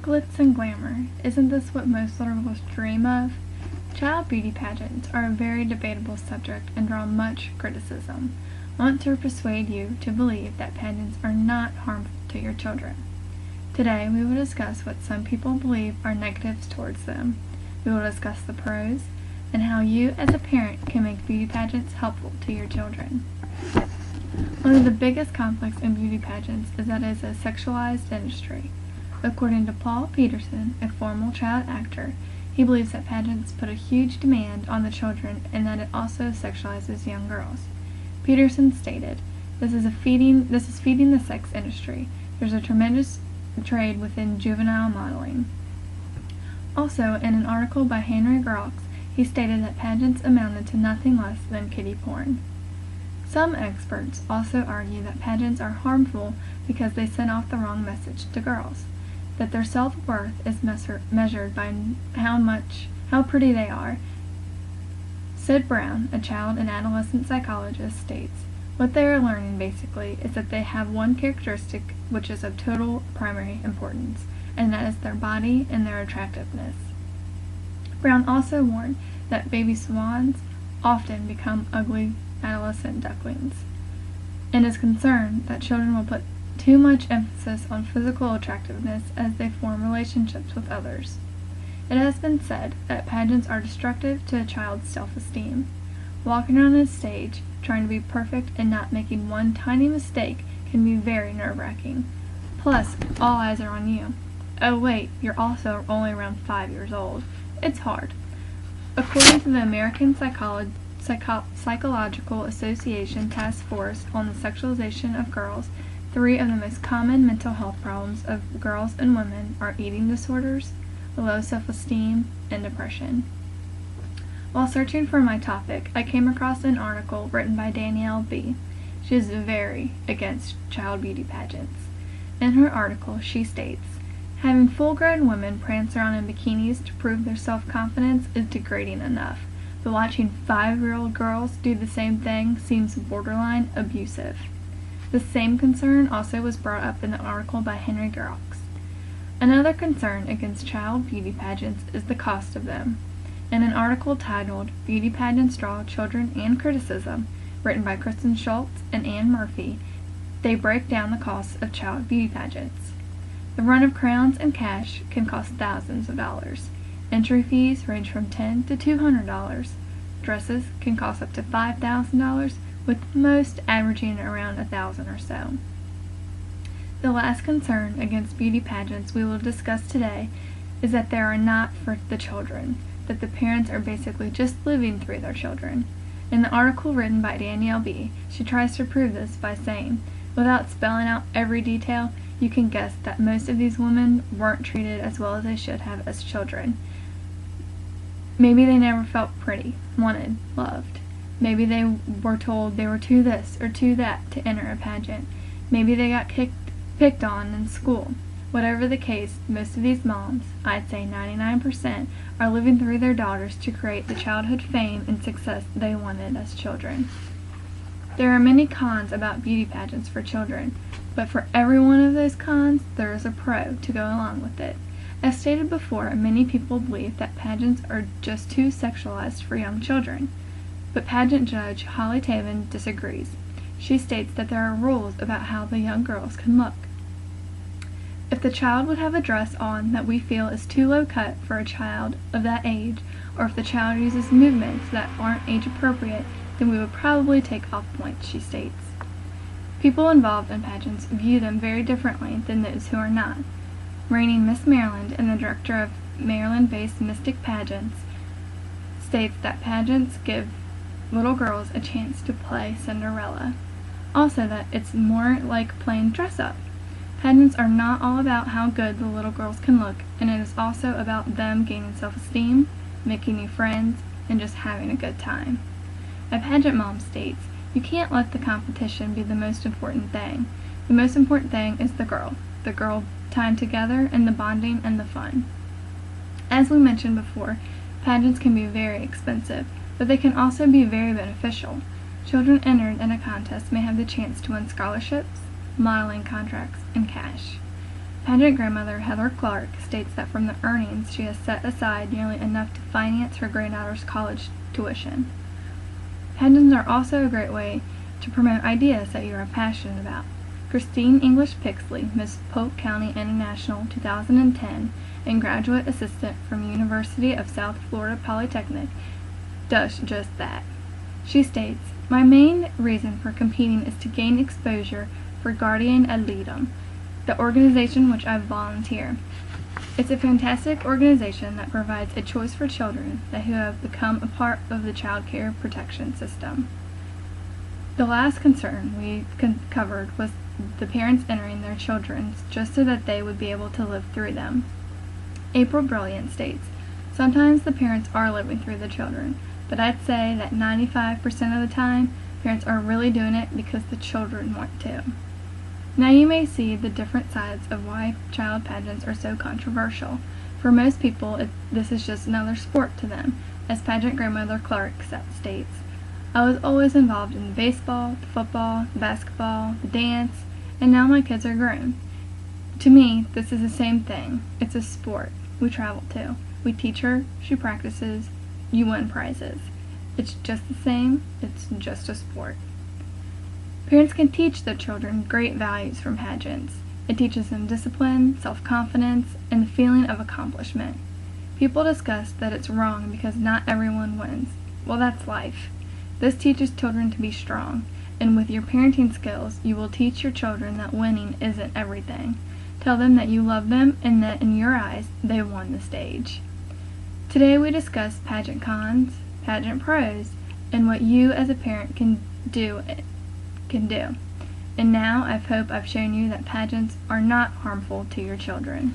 Glitz and glamour. Isn't this what most little girls dream of? Child beauty pageants are a very debatable subject and draw much criticism. I want to persuade you to believe that pageants are not harmful to your children. Today we will discuss what some people believe are negatives towards them. We will discuss the pros and how you as a parent can make beauty pageants helpful to your children. One of the biggest conflicts in beauty pageants is that it is a sexualized industry. According to Paul Peterson, a former child actor, he believes that pageants put a huge demand on the children and that it also sexualizes young girls. Peterson stated, This is feeding the sex industry. There's a tremendous trade within juvenile modeling." Also, in an article by Henry Grox, he stated that pageants amounted to nothing less than kiddie porn. Some experts also argue that pageants are harmful because they send off the wrong message to girls, that their self-worth is measured by how pretty they are. Sid Brown, a child and adolescent psychologist, states, "What they are learning basically is that they have one characteristic which is of total primary importance, and that is their body and their attractiveness." Brown also warned that baby swans often become ugly adolescent ducklings, and is concerned that children will put too much emphasis on physical attractiveness as they form relationships with others. It has been said that pageants are destructive to a child's self-esteem. Walking on a stage, trying to be perfect and not making one tiny mistake can be very nerve-wracking. Plus, all eyes are on you. Oh wait, you're also only around 5 years old. It's hard. According to the American Psychological Association Task Force on the Sexualization of Girls, 3 of the most common mental health problems of girls and women are eating disorders, low self-esteem, and depression. While searching for my topic, I came across an article written by Danielle B. She is very against child beauty pageants. In her article, she states, "Having full-grown women prance around in bikinis to prove their self-confidence is degrading enough, but watching 5-year-old girls do the same thing seems borderline abusive." The same concern also was brought up in the article by Henry Grox. Another concern against child beauty pageants is the cost of them. In an article titled "Beauty Pageants Draw Children and Criticism," written by Kristen Schultz and Anne Murphy, they break down the costs of child beauty pageants. The run of crowns and cash can cost thousands of dollars. Entry fees range from $10 to $200. Dresses can cost up to $5,000, with most averaging around $1,000 or so. The last concern against beauty pageants we will discuss today is that they are not for the children, that the parents are basically just living through their children. In the article written by Danielle B., she tries to prove this by saying, without spelling out every detail, you can guess that most of these women weren't treated as well as they should have as children. Maybe they never felt pretty, wanted, loved. Maybe they were told they were too this or too that to enter a pageant. Maybe they got picked on in school. Whatever the case, most of these moms, I'd say 99%, are living through their daughters to create the childhood fame and success they wanted as children. There are many cons about beauty pageants for children, but for every one of those cons, there is a pro to go along with it. As stated before, many people believe that pageants are just too sexualized for young children. But pageant judge Holly Taven disagrees. She states that there are rules about how the young girls can look. If the child would have a dress on that we feel is too low cut for a child of that age, or if the child uses movements that aren't age appropriate, then we would probably take off points, she states. People involved in pageants view them very differently than those who are not. Reigning Miss Maryland and the director of Maryland-based Mystic Pageants states that pageants give little girls a chance to play Cinderella. Also that it's more like playing dress-up. Pageants are not all about how good the little girls can look, and it is also about them gaining self-esteem, making new friends, and just having a good time. A pageant mom states, "You can't let the competition be the most important thing. The most important thing is the girl time together, and the bonding and the fun." As we mentioned before, pageants can be very expensive, but they can also be very beneficial. Children entered in a contest may have the chance to win scholarships, modeling contracts, and cash. Pageant grandmother Heather Clark states that from the earnings she has set aside nearly enough to finance her granddaughter's college tuition. Pageants are also a great way to promote ideas that you are passionate about. Christine English Pixley, Miss Polk County International 2010 and graduate assistant from University of South Florida Polytechnic, does just that. She states, "My main reason for competing is to gain exposure for Guardian Ad Litem, the organization which I volunteer. It's a fantastic organization that provides a choice for children that who have become a part of the child care protection system." The last concern we covered was the parents entering their children just so that they would be able to live through them. April Brilliant states, "Sometimes the parents are living through the children, but I'd say that 95% of the time, parents are really doing it because the children want to." Now you may see the different sides of why child pageants are so controversial. For most people, this is just another sport to them, as pageant grandmother Clark states, "I was always involved in the baseball, the football, the basketball, the dance, and now my kids are grown. To me, this is the same thing. It's a sport. We travel to. We teach her, she practices, you win prizes. It's just the same, it's just a sport." Parents can teach their children great values from pageants. It teaches them discipline, self-confidence, and the feeling of accomplishment. People discuss that it's wrong because not everyone wins. Well, that's life. This teaches children to be strong, and with your parenting skills, you will teach your children that winning isn't everything. Tell them that you love them and that in your eyes, they won the stage. Today we discussed pageant cons, pageant pros, and what you as a parent can do. And now I hope I've shown you that pageants are not harmful to your children.